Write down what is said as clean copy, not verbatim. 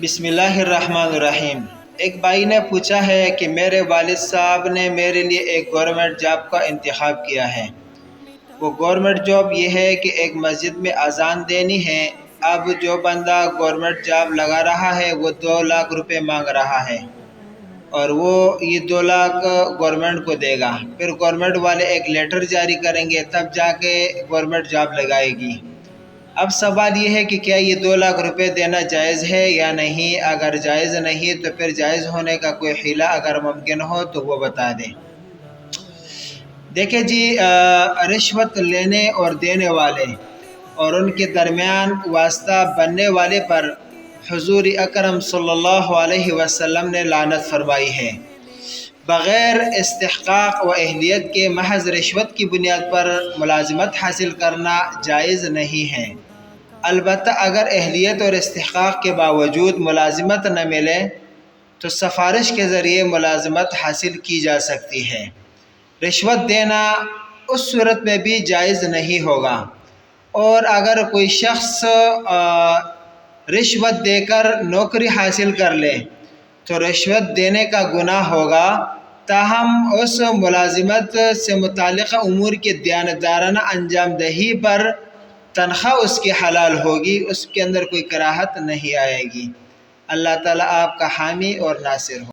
بسم اللہ الرحمن الرحیم۔ ایک بھائی نے پوچھا ہے کہ میرے والد صاحب نے میرے لیے ایک گورنمنٹ جاب کا انتخاب کیا ہے۔ وہ گورنمنٹ جاب یہ ہے کہ ایک مسجد میں اذان دینی ہے۔ اب جو بندہ گورنمنٹ جاب لگا رہا ہے وہ 2 لاکھ روپے مانگ رہا ہے، اور وہ یہ 2 لاکھ گورنمنٹ کو دے گا۔ پھر گورنمنٹ والے ایک لیٹر جاری کریں گے، تب جا کے گورنمنٹ جاب لگائے گی۔ اب سوال یہ ہے کہ کیا یہ 2 لاکھ روپے دینا جائز ہے یا نہیں؟ اگر جائز نہیں تو پھر جائز ہونے کا کوئی حیلہ اگر ممکن ہو تو وہ بتا دیں۔ دیکھیں جی، رشوت لینے اور دینے والے اور ان کے درمیان واسطہ بننے والے پر حضور اکرم صلی اللہ علیہ وسلم نے لعنت فرمائی ہے۔ بغیر استحقاق و اہلیت کے محض رشوت کی بنیاد پر ملازمت حاصل کرنا جائز نہیں ہے۔ البتہ اگر اہلیت اور استحقاق کے باوجود ملازمت نہ ملے تو سفارش کے ذریعے ملازمت حاصل کی جا سکتی ہے۔ رشوت دینا اس صورت میں بھی جائز نہیں ہوگا، اور اگر کوئی شخص رشوت دے کر نوکری حاصل کر لے تو رشوت دینے کا گناہ ہوگا، تاہم اس ملازمت سے متعلقہ امور کے دیانتدارانہ انجام دہی پر تنخواہ اس کی حلال ہوگی، اس کے اندر کوئی کراہت نہیں آئے گی۔ اللہ تعالیٰ آپ کا حامی اور ناصر ہو۔